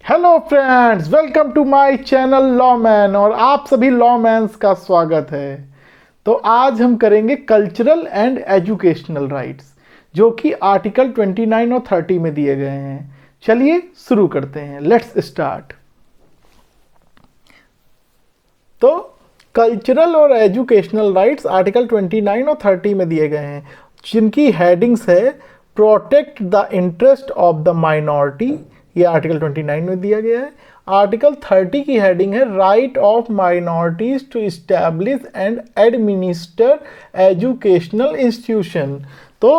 Hello friends, welcome to my channel Lawman और आप सभी लॉमैन्स का स्वागत है। तो आज हम करेंगे कल्चरल एंड एजुकेशनल राइट्स, जो कि आर्टिकल 29 और 30 में दिए गए हैं। चलिए शुरू करते हैं, लेट्स स्टार्ट। तो कल्चरल और एजुकेशनल राइट्स आर्टिकल 29 और 30 में दिए गए हैं, जिनकी हेडिंग्स है protect the interest of the minority, ये आर्टिकल 29 में दिया गया है। आर्टिकल 30 की हेडिंग है right of minorities to establish and administer educational institution. तो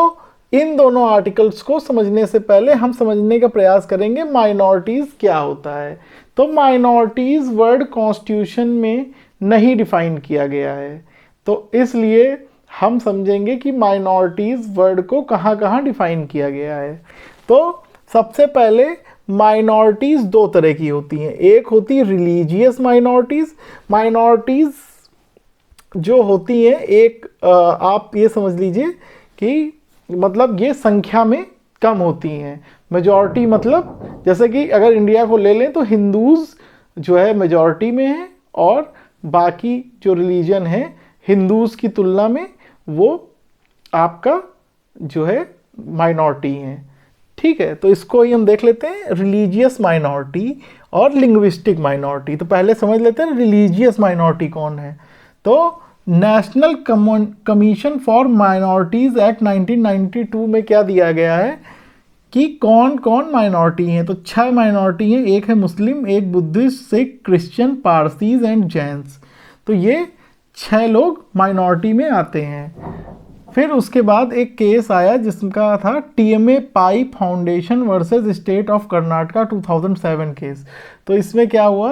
इन दोनों आर्टिकल्स को समझने से पहले हम समझने का प्रयास करेंगे माइनॉरिटीज क्या होता है। तो माइनॉरिटीज वर्ड कॉन्स्टिट्यूशन में नहीं डिफाइन किया गया है, तो इसलिए हम समझेंगे कि माइनॉरिटीज वर्ड को कहाँ कहाँ डिफाइन किया गया है। तो सबसे पहले माइनॉरिटीज दो तरह की होती हैं। एक होती है रिलीजियस माइनॉरिटीज। माइनॉरिटीज जो होती हैं, एक आप ये समझ लीजिए कि मतलब ये संख्या में कम होती हैं। मेजॉरिटी मतलब जैसे कि अगर इंडिया को ले लें तो हिंदूज जो है मेजॉरिटी में है, और बाकी जो रिलीजन है हिंदूज की तुलना में वो आपका जो है माइनॉरिटी है। ठीक है, तो इसको ही हम देख लेते हैं, रिलीजियस माइनॉरिटी और लिंग्विस्टिक माइनॉरिटी। तो पहले समझ लेते हैं रिलीजियस माइनॉरिटी कौन है। तो national commission for minorities act 1992 में क्या दिया गया है कि कौन कौन माइनॉरिटी हैं। तो 6 माइनॉरिटी हैं, एक है मुस्लिम, एक Buddhist, Sikh, Christian, Parsis and Jains. तो ये 6 लोग माइनॉरिटी में आते हैं। फिर उसके बाद एक केस आया जिसका था TMA Pai foundation versus state of Karnataka 2007 case. तो इसमें क्या हुआ,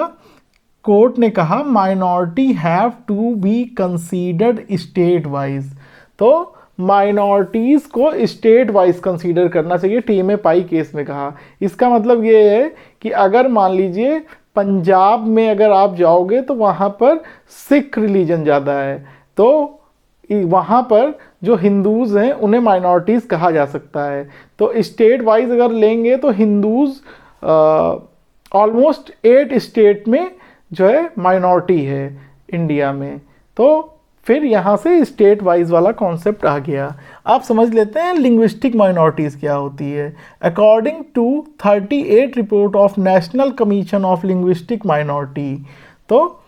कोर्ट ने कहा minority have to be considered state wise. तो माइनॉरिटीज़ को स्टेट वाइज कंसीडर करना चाहिए, टीएमए पाई केस में कहा। इसका मतलब ये है कि अगर मान लीजिए पंजाब में अगर आप जाओगे तो वहाँ पर सिख रिलीजन ज़्यादा है, तो वहाँ पर जो हिंदूज़ हैं उन्हें माइनॉरिटीज़ कहा जा सकता है। तो स्टेट वाइज अगर लेंगे तो हिंदूज़ ऑलमोस्ट 8 स्टेट में जो है माइनॉरिटी है इंडिया में। तो फिर यहाँ से स्टेट वाइज वाला कॉन्सेप्ट आ गया। आप समझ लेते हैं लिंग्विस्टिक माइनॉरिटीज़ क्या होती है। According to 38 report of national commission of linguistic minority, तो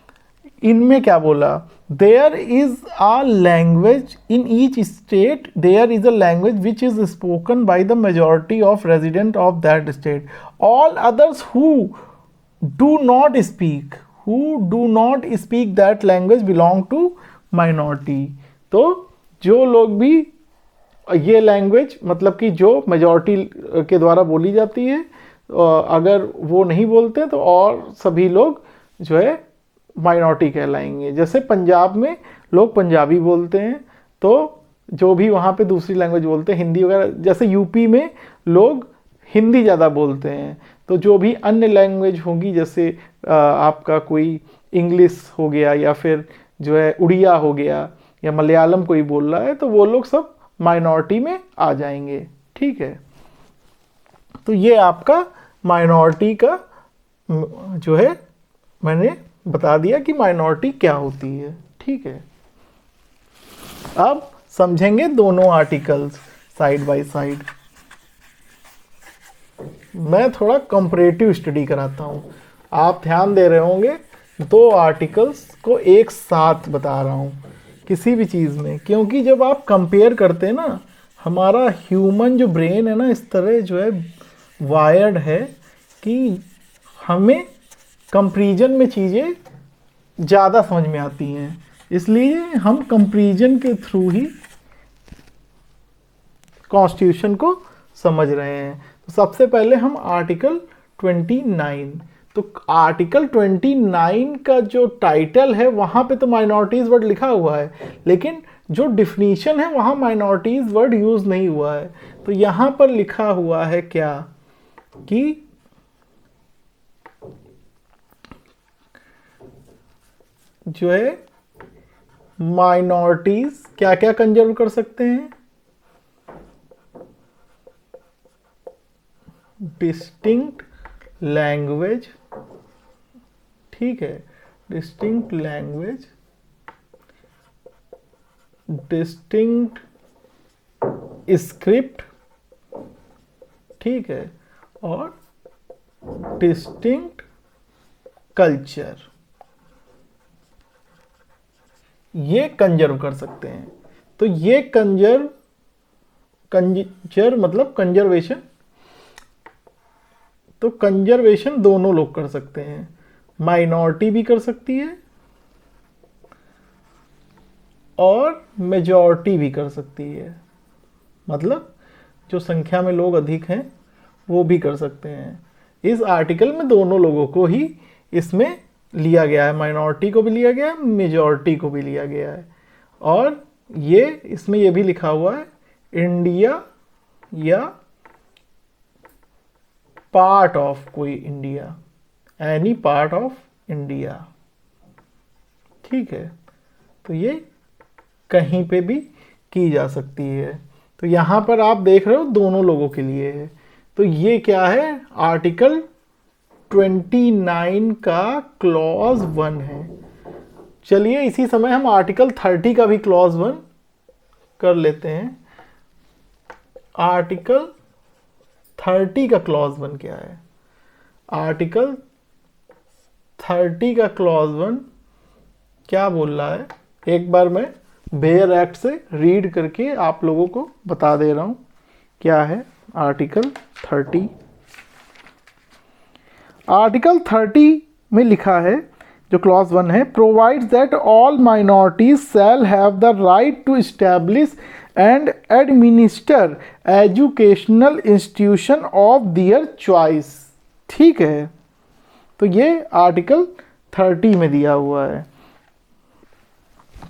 इनमें क्या बोला, there is a language in each state, there is a language which is spoken by the majority of resident of that state, all others who do not speak that language belong to minority. तो जो लोग भी ये language मतलब कि जो majority के द्वारा बोली जाती है, अगर वो नहीं बोलते तो और सभी लोग जो है माइनॉरिटी कहलाएंगे। जैसे पंजाब में लोग पंजाबी बोलते हैं, तो जो भी वहाँ पे दूसरी लैंग्वेज बोलते हैं हिंदी वगैरह, जैसे यूपी में लोग हिंदी ज़्यादा बोलते हैं, तो जो भी अन्य लैंग्वेज होगी जैसे आपका कोई इंग्लिश हो गया या फिर जो है उड़िया हो गया या मलयालम कोई बोल रहा है, तो वो लोग सब माइनॉरिटी में आ जाएंगे। ठीक है, तो ये आपका माइनॉरिटी का जो है मैंने बता दिया कि माइनॉरिटी क्या होती है। ठीक है, अब समझेंगे दोनों आर्टिकल्स साइड बाय साइड। मैं थोड़ा कंपैरेटिव स्टडी कराता हूँ, आप ध्यान दे रहे होंगे, दो आर्टिकल्स को एक साथ बता रहा हूँ किसी भी चीज़ में, क्योंकि जब आप कंपेयर करते हैं ना, हमारा ह्यूमन जो ब्रेन है ना इस तरह जो है वायर्ड है कि हमें कंपैरिजन में चीज़ें ज़्यादा समझ में आती हैं, इसलिए हम कंपैरिजन के थ्रू ही कॉन्स्टिट्यूशन को समझ रहे हैं। तो सबसे पहले हम आर्टिकल 29, तो आर्टिकल 29 का जो टाइटल है वहाँ पे तो माइनॉरिटीज़ वर्ड लिखा हुआ है, लेकिन जो डिफिनीशन है वहाँ माइनॉरिटीज़ वर्ड यूज़ नहीं हुआ है। तो यहाँ पर लिखा हुआ है क्या कि जो है माइनॉरिटीज क्या क्या कंजर्व कर सकते हैं, डिस्टिंक्ट लैंग्वेज, ठीक है, डिस्टिंक्ट लैंग्वेज, डिस्टिंक्ट स्क्रिप्ट, ठीक है, और डिस्टिंक्ट कल्चर, ये कंजर्व कर सकते हैं। तो ये कंजर्व मतलब कंजर्वेशन, तो कंजर्वेशन दोनों लोग कर सकते हैं, माइनॉरिटी भी कर सकती है और मेजॉरिटी भी कर सकती है, मतलब जो संख्या में लोग अधिक हैं वो भी कर सकते हैं। इस आर्टिकल में दोनों लोगों को ही इसमें लिया गया है, माइनॉरिटी को भी लिया गया है, मेजॉरिटी को भी लिया गया है। और ये इसमें ये भी लिखा हुआ है इंडिया या पार्ट ऑफ कोई India, any part of India, ठीक है। तो ये कहीं पे भी की जा सकती है। तो यहाँ पर आप देख रहे हो दोनों लोगों के लिए है। तो ये क्या है, आर्टिकल 29 का क्लॉज 1 है। चलिए इसी समय हम आर्टिकल 30 का भी क्लॉज 1 कर लेते हैं। आर्टिकल 30 का क्लॉज 1 क्या है? आर्टिकल 30 का क्लॉज 1 क्या बोल रहा है, एक बार मैं बेयर एक्ट से रीड करके आप लोगों को बता दे रहा हूं क्या है आर्टिकल 30। आर्टिकल 30 में लिखा है, जो क्लॉज 1 है, provides that all minorities shall have the right to establish and administer educational institution of their choice, ठीक है। तो ये आर्टिकल 30 में दिया हुआ है।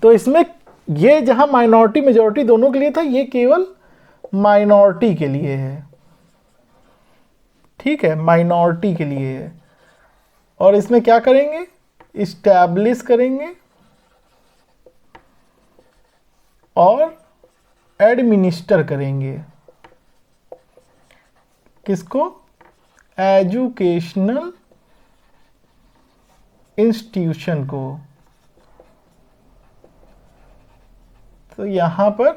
तो इसमें ये जहां माइनॉरिटी मेजॉरिटी दोनों के लिए था, ये केवल माइनॉरिटी के लिए है, ठीक है, माइनॉरिटी के लिए है। और इसमें क्या करेंगे, इस्टैब्लिश करेंगे और एडमिनिस्टर करेंगे, किसको, एजुकेशनल इंस्टीट्यूशन को। तो यहाँ पर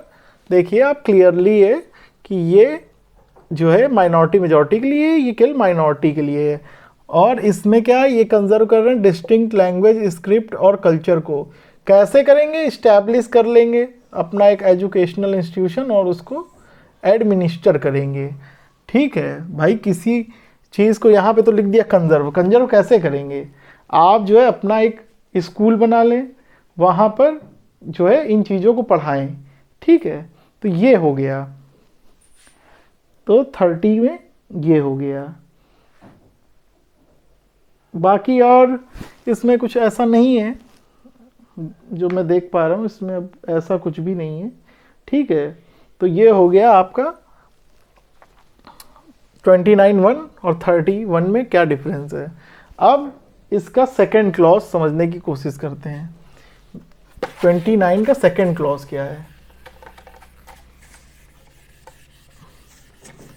देखिए आप क्लियरली है कि ये जो है माइनॉरिटी मेजॉरिटी के लिए, ये केवल माइनॉरिटी के लिए है। और इसमें क्या है, ये कंजर्व कर रहे हैं डिस्टिंक्ट लैंग्वेज, स्क्रिप्ट और कल्चर को। कैसे करेंगे, इस्टेब्लिश कर लेंगे अपना एक एजुकेशनल इंस्टीट्यूशन और उसको एडमिनिस्टर करेंगे, ठीक है भाई। किसी चीज़ को यहाँ पे तो लिख दिया कंजर्व, कंजर्व कैसे करेंगे, आप जो है अपना एक स्कूल बना लें, वहाँ पर जो है इन चीज़ों को पढ़ाएं, ठीक है। तो ये हो गया, तो 30 में ये हो गया। बाकी और इसमें कुछ ऐसा नहीं है जो मैं देख पा रहा हूँ, इसमें अब ऐसा कुछ भी नहीं है, ठीक है। तो ये हो गया आपका 29(1) और 31 में क्या डिफरेंस है। अब इसका सेकंड क्लॉज समझने की कोशिश करते हैं। 29 का सेकंड क्लॉज क्या है।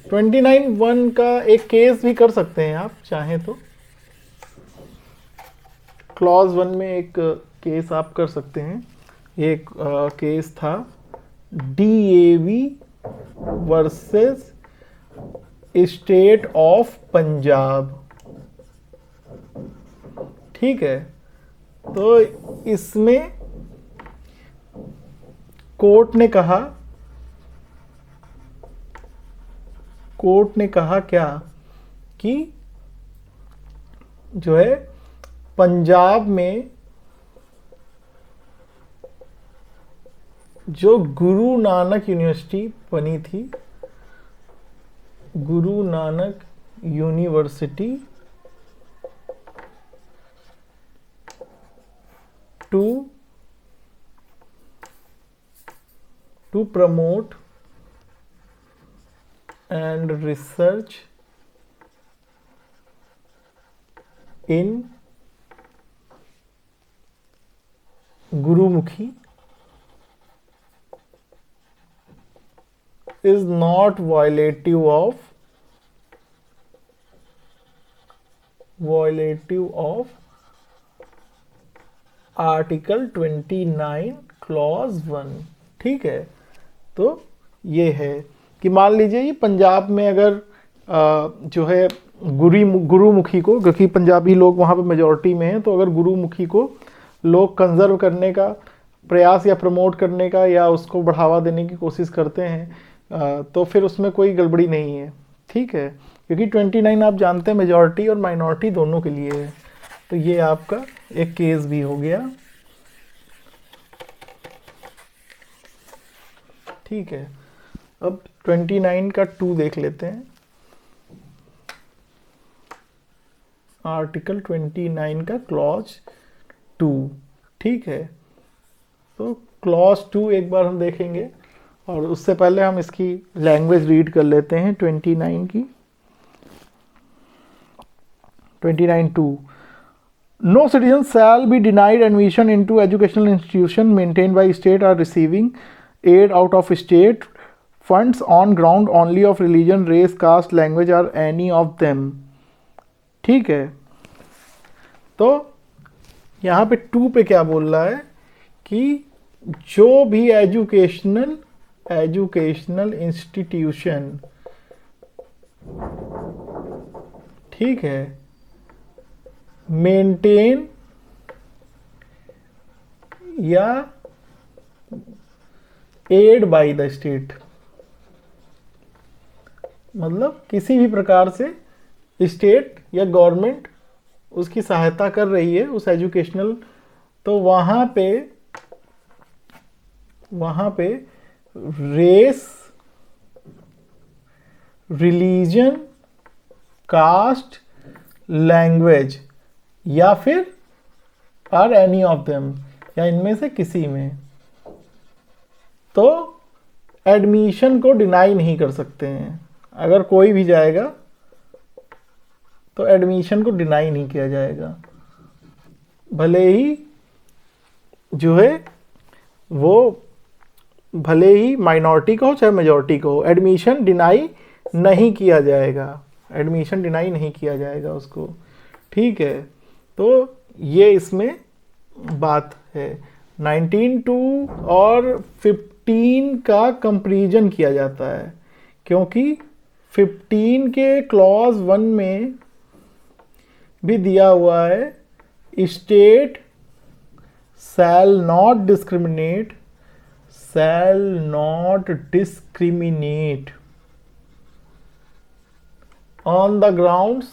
29(1) का एक केस भी कर सकते हैं आप चाहें तो। क्लॉज 1 में एक केस आप कर सकते हैं। एक केस था DAV versus state of Punjab, ठीक है। तो इसमें कोर्ट ने कहा क्या कि जो है पंजाब में जो गुरु नानक यूनिवर्सिटी बनी थी, Guru Nanak university to promote and research in Gurumukhi is not violative of violative of article 29 clause 1। ठीक है, तो ये है कि मान लीजिए ये पंजाब में अगर जो है गुरुमुखी को, क्योंकि पंजाबी लोग वहाँ पे मेजॉरिटी में हैं, तो अगर गुरुमुखी को लोग कंजर्व करने का प्रयास या प्रमोट करने का या उसको बढ़ावा देने की कोशिश करते हैं तो फिर उसमें कोई गड़बड़ी नहीं है। ठीक है, क्योंकि 29 आप जानते हैं मेजॉरिटी और माइनॉरिटी दोनों के लिए है। तो ये आपका एक केस भी हो गया। ठीक है, अब 29 का 2 देख लेते हैं। आर्टिकल 29 का क्लॉज 2। ठीक है, तो क्लॉज 2 एक बार हम देखेंगे और उससे पहले हम इसकी लैंग्वेज रीड कर लेते हैं 29 की। 29(2) No citizen shall be denied admission into educational institution maintained by state or receiving aid out of state funds on ground only of religion, race, caste, language or any of them। ठीक है, तो यहाँ पे 2 पे क्या बोल रहा है कि जो भी एजुकेशनल इंस्टीट्यूशन, ठीक है, मेंटेन या एड बाय द स्टेट, मतलब किसी भी प्रकार से स्टेट या गवर्नमेंट उसकी सहायता कर रही है उस एजुकेशनल, तो वहाँ पे रेस, रिलीजन, कास्ट, लैंग्वेज या फिर आर एनी ऑफ देम, या इनमें से किसी में, तो एडमिशन को डिनाई नहीं कर सकते हैं। अगर कोई भी जाएगा तो एडमिशन को डिनाई नहीं किया जाएगा, भले ही जो है वो भले ही माइनॉरिटी का हो चाहे मेजॉरिटी का हो, एडमिशन डिनाई नहीं किया जाएगा, एडमिशन डिनाई नहीं किया जाएगा उसको। ठीक है, तो ये इसमें बात है। 19(2) और 15 का कंपैरिजन किया जाता है, क्योंकि 15 के क्लॉज 1 में भी दिया हुआ है state shall not discriminate on the grounds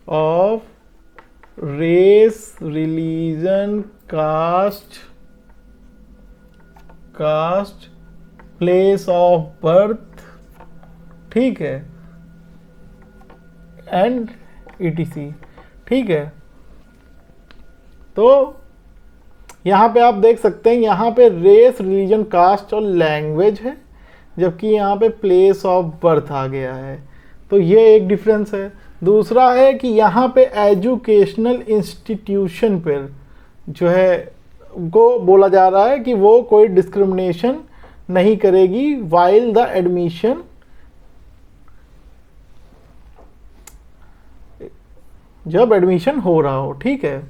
of race, religion, caste, place of birth, ठीक है, एंड etc। ठीक है, तो यहाँ पे आप देख सकते हैं, यहाँ पे रेस, रिलीजन, कास्ट और लैंग्वेज है, जबकि यहाँ पे प्लेस ऑफ बर्थ आ गया है। तो ये एक डिफरेंस है। दूसरा है कि यहाँ पे एजुकेशनल इंस्टीट्यूशन पर जो है को बोला जा रहा है कि वो कोई डिस्क्रिमिनेशन नहीं करेगी वाइल द एडमिशन, जब एडमिशन हो रहा हो। ठीक है,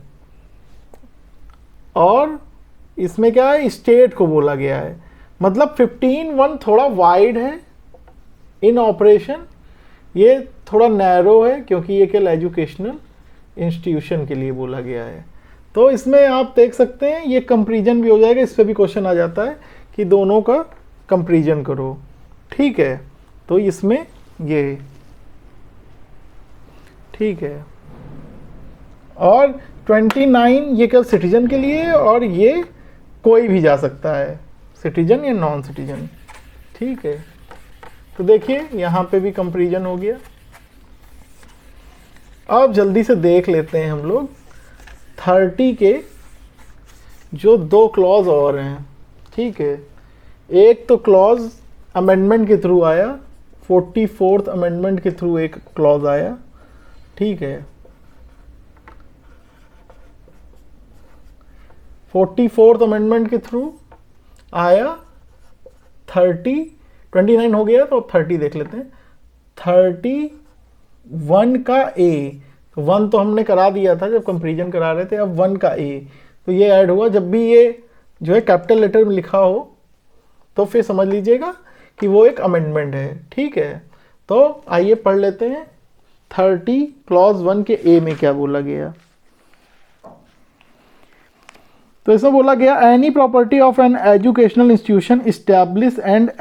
और इसमें क्या है, स्टेट को बोला गया है, मतलब 15(1) थोड़ा वाइड है इन ऑपरेशन, ये थोड़ा नैरो है क्योंकि ये केवल एजुकेशनल इंस्टीट्यूशन के लिए बोला गया है। तो इसमें आप देख सकते हैं ये कंपैरिजन भी हो जाएगा, इस पर भी क्वेश्चन आ जाता है कि दोनों का कंपैरिजन करो। ठीक है, तो इसमें ये ठीक है, और 29 ये केवल सिटीजन के लिए है और ये कोई भी जा सकता है, सिटीजन या नॉन सिटीजन। ठीक है, तो देखिए यहाँ पे भी कंपैरिजन हो गया। अब जल्दी से देख लेते हैं हम लोग 30 के जो 2 क्लॉज और हैं। ठीक है, एक तो क्लॉज अमेंडमेंट के थ्रू आया, 44th अमेंडमेंट के थ्रू एक क्लॉज आया। ठीक है, 44th अमेंडमेंट के थ्रू आया 30 29 हो गया, तो अब 30 देख लेते हैं। 31 का ए, तो 1 तो हमने करा दिया था जब कंपेरिजन करा रहे थे, अब 1 का ए, तो ये ऐड हुआ। जब भी ये जो है कैपिटल लेटर में लिखा हो तो फिर समझ लीजिएगा कि वो एक अमेंडमेंट है, ठीक है। तो आइए पढ़ लेते हैं 30 क्लॉज 1 के ए में क्या बोला गया। तो इसमें बोला गया, any property of an educational institution establish and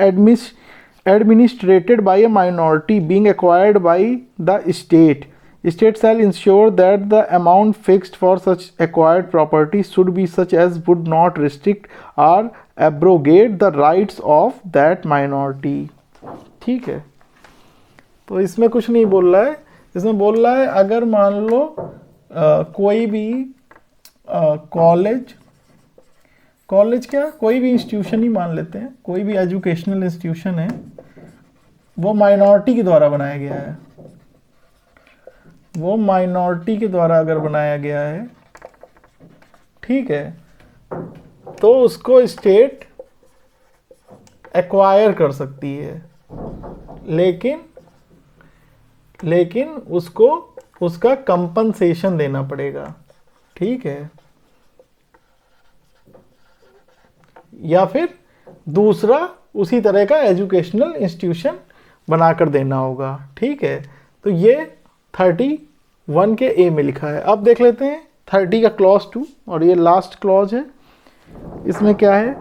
administrated by a minority being acquired by the state shall ensure that the amount fixed for such acquired property should be such as would not restrict or abrogate the rights of that minority। ठीक है, तो इसमें कुछ नहीं बोल रहा है। इसमें बोल रहा है अगर मान लो कोई भी कॉलेज क्या, कोई भी इंस्टीट्यूशन ही मान लेते हैं, कोई भी एजुकेशनल इंस्टीट्यूशन है, वो माइनॉरिटी के द्वारा बनाया गया है, वो माइनॉरिटी के द्वारा अगर बनाया गया है, ठीक है, तो उसको स्टेट एक्वायर कर सकती है, लेकिन उसको उसका कंपनसेशन देना पड़ेगा, ठीक है, या फिर दूसरा उसी तरह का एजुकेशनल इंस्टीट्यूशन बनाकर देना होगा, ठीक है। तो ये 31 के ए में लिखा है। अब देख लेते हैं 30 का क्लॉज 2, और ये लास्ट क्लॉज है। इसमें क्या है,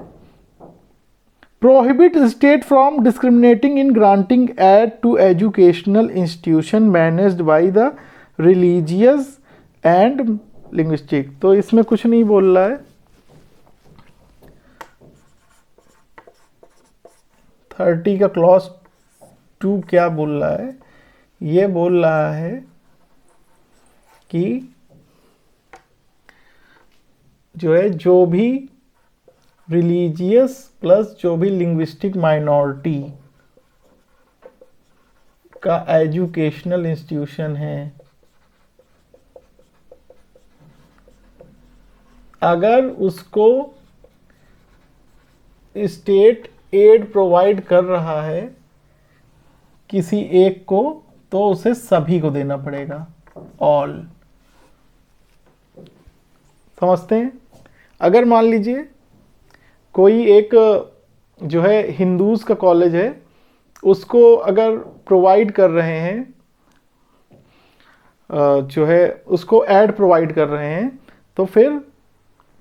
prohibit state from discriminating in granting aid to educational institution managed by the religious and linguistic. तो इसमें कुछ नहीं बोल रहा है। 30 का क्लॉज 2 क्या बोल रहा है, ये बोल रहा है कि जो भी रिलीजियस प्लस जो भी लिंग्विस्टिक माइनॉरिटी का एजुकेशनल इंस्टीट्यूशन है, अगर उसको स्टेट एड प्रोवाइड कर रहा है किसी एक को, तो उसे सभी को देना पड़ेगा, ऑल। समझते हैं? अगर मान लीजिए कोई एक जो है हिंदूज का कॉलेज है, उसको अगर प्रोवाइड कर रहे हैं, जो है उसको एड प्रोवाइड कर रहे हैं, तो फिर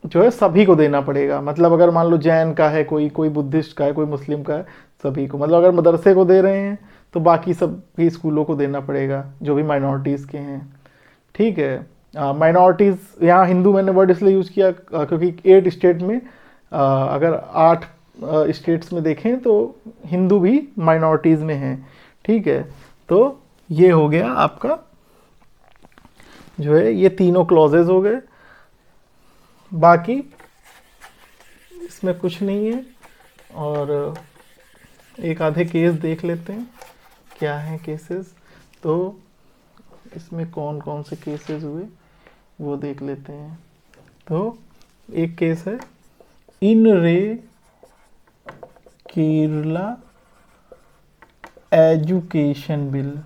जो है सभी को देना पड़ेगा। मतलब अगर मान लो जैन का है, कोई बुद्धिस्ट का है, कोई मुस्लिम का है, सभी को। मतलब अगर मदरसे को दे रहे हैं तो बाकी सभी स्कूलों को देना पड़ेगा जो भी माइनॉरिटीज़ के हैं, ठीक है। माइनॉरिटीज़ यहाँ हिंदू मैंने वर्ड इसलिए यूज़ किया क्योंकि 8 स्टेट में, अगर 8 स्टेट्स में देखें तो हिंदू भी माइनॉरिटीज़ में हैं, ठीक है। तो ये हो गया आपका जो है, ये तीनों क्लॉजेज हो गए। बाकी इसमें कुछ नहीं है, और एक आधे केस देख लेते हैं क्या हैं केसेस। तो इसमें कौन कौन से केसेस हुए वो देख लेते हैं। तो एक केस है इन रे केरला एजुकेशन बिल,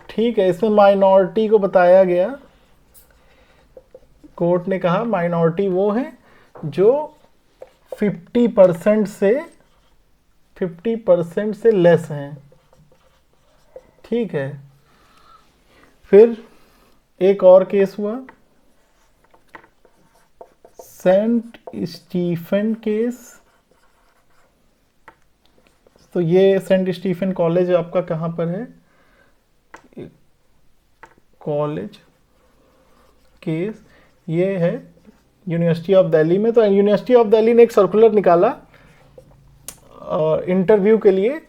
ठीक है। इसमें माइनॉरिटी को बताया गया, कोर्ट ने कहा माइनॉरिटी वो है जो 50% से लेस हैं, ठीक है। फिर एक और केस हुआ सेंट स्टीफन केस। तो ये सेंट स्टीफन कॉलेज आपका कहाँ पर है, कॉलेज केस ये है यूनिवर्सिटी ऑफ दिल्ली में। तो यूनिवर्सिटी ऑफ दिल्ली ने एक सर्कुलर निकाला इंटरव्यू के लिए,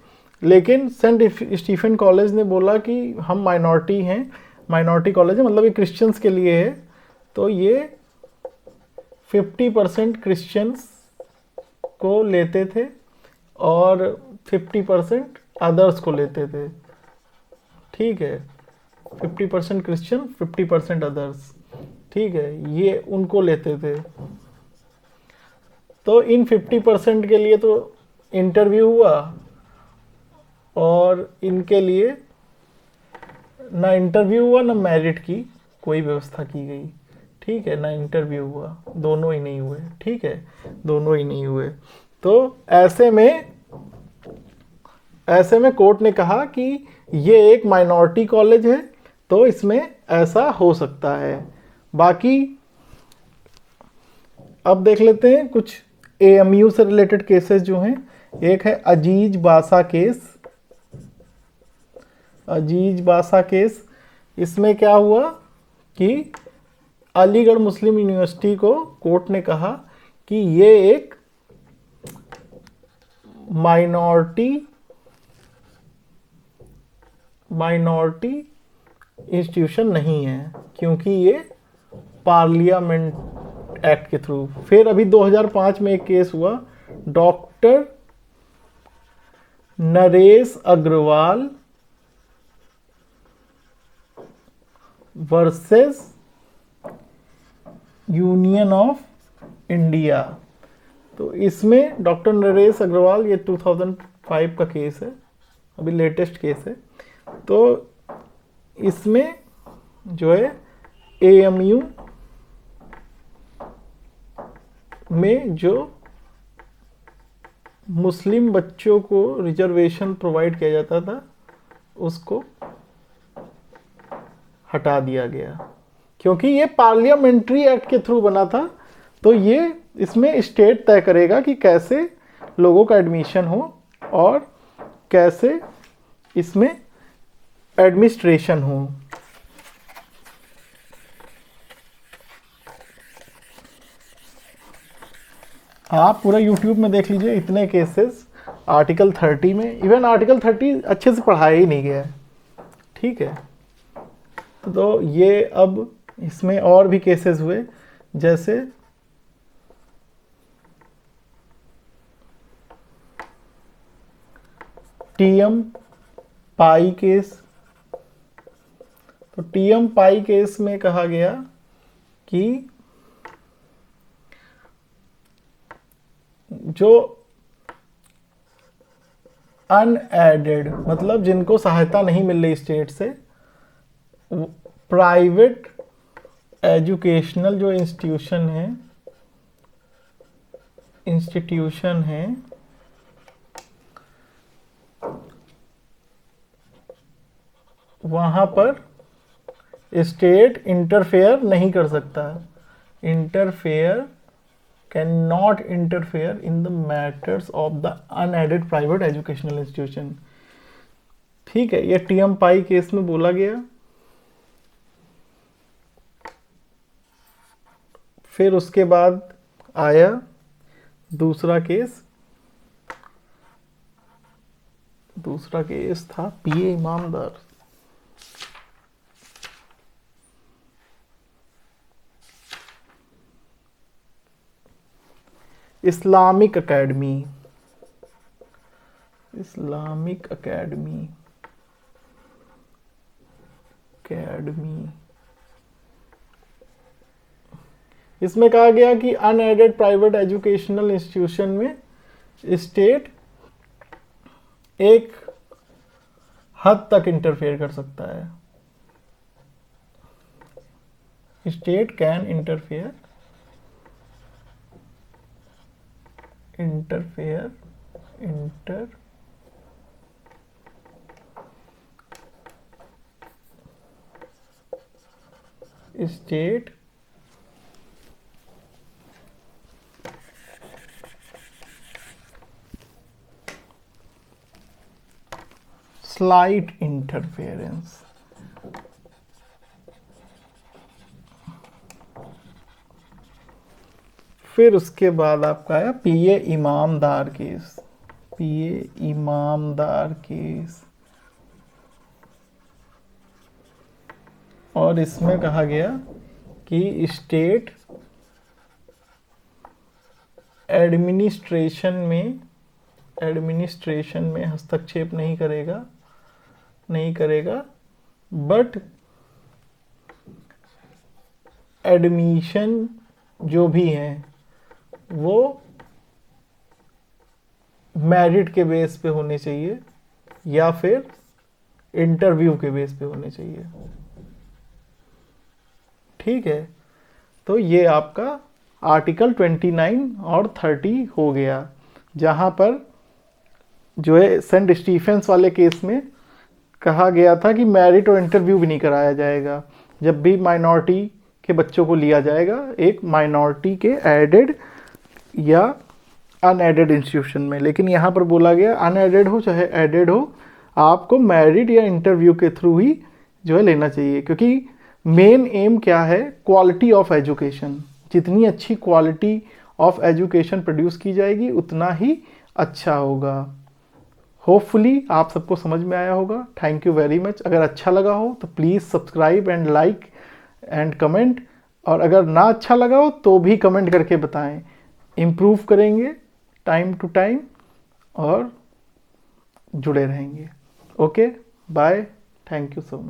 लेकिन सेंट स्टीफन कॉलेज ने बोला कि हम माइनॉरिटी हैं, माइनॉरिटी कॉलेज है, मतलब ये क्रिश्चियंस के लिए है, तो ये 50% क्रिश्चियंस को लेते थे और 50% अदर्स को लेते थे, ठीक है। 50% क्रिश्चियन, 50% अदर्स, ठीक है, ये उनको लेते थे। तो इन 50% के लिए तो इंटरव्यू हुआ और इनके लिए ना इंटरव्यू हुआ ना मेरिट की कोई व्यवस्था की गई। ठीक है, ना इंटरव्यू हुआ, दोनों ही नहीं हुए। ठीक है, दोनों ही नहीं हुए। तो ऐसे में कोर्ट ने कहा कि ये एक माइनॉरिटी कॉलेज है, तो इसमें ऐसा हो सकता है। बाकी अब देख लेते हैं कुछ एएमयू से रिलेटेड केसेस जो हैं। एक है अजीज बासा केस। अजीज बासा केस, इसमें क्या हुआ कि अलीगढ़ मुस्लिम यूनिवर्सिटी को कोर्ट ने कहा कि ये एक माइनॉरिटी इंस्टीट्यूशन नहीं है, क्योंकि ये पार्लियामेंट एक्ट के थ्रू। फिर अभी 2005 में एक केस हुआ, doctor Naresh Agarwal versus union of India. तो इसमें डॉक्टर नरेश अग्रवाल, ये 2005 का केस है, अभी लेटेस्ट केस है। तो इसमें जो है एएमयू में जो मुस्लिम बच्चों को रिजर्वेशन प्रोवाइड किया जाता था उसको हटा दिया गया, क्योंकि ये पार्लियामेंट्री एक्ट के थ्रू बना था। तो ये इसमें स्टेट तय करेगा कि कैसे लोगों का एडमिशन हो और कैसे इसमें एडमिनिस्ट्रेशन हो। आप पूरा यूट्यूब में देख लीजिए, इतने केसेस आर्टिकल 30 में। इवन आर्टिकल 30 अच्छे से पढ़ाया ही नहीं गया है। ठीक है, तो ये अब इसमें और भी केसेस हुए, जैसे टीएम पाई केस। तो टीएम पाई केस में कहा गया कि जो अनएडेड, मतलब जिनको सहायता नहीं मिल रही स्टेट से, प्राइवेट एजुकेशनल जो इंस्टीट्यूशन है वहां पर स्टेट इंटरफेयर नहीं कर सकता। Can not interfere in the matters of the unaided private educational institution. ठीक है, ये टीएम पाई केस में बोला गया। फिर उसके बाद आया दूसरा केस था पीए इमामदार। इस्लामिक अकेडमी इसमें कहा गया कि अनएडेड प्राइवेट एजुकेशनल इंस्टीट्यूशन में स्टेट एक हद तक इंटरफेयर कर सकता है। State can interfere state slight interference। फिर उसके बाद आपका आया पीए इमामदार केस। और इसमें कहा गया कि स्टेट एडमिनिस्ट्रेशन में हस्तक्षेप नहीं करेगा, बट एडमिशन जो भी है वो मेरिट के बेस पे होने चाहिए या फिर इंटरव्यू के बेस पे होने चाहिए। ठीक है, तो ये आपका आर्टिकल 29 और 30 हो गया, जहाँ पर जो है सेंट स्टीफेंस वाले केस में कहा गया था कि मेरिट और इंटरव्यू भी नहीं कराया जाएगा जब भी माइनॉरिटी के बच्चों को लिया जाएगा एक माइनॉरिटी के एडेड या अनएडेड इंस्टीट्यूशन में। लेकिन यहाँ पर बोला गया अनएडेड हो चाहे एडेड हो, आपको मेरिट या इंटरव्यू के थ्रू ही जो है लेना चाहिए, क्योंकि मेन एम क्या है, क्वालिटी ऑफ एजुकेशन। जितनी अच्छी क्वालिटी ऑफ एजुकेशन प्रोड्यूस की जाएगी उतना ही अच्छा होगा। होपफुली आप सबको समझ में आया होगा। Thank you very much. अगर अच्छा लगा हो तो please subscribe and like and comment, और अगर ना अच्छा लगा हो तो भी कमेंट करके बताएं। इम्प्रूव करेंगे टाइम टू टाइम और जुड़े रहेंगे। Okay, bye, thank you so much.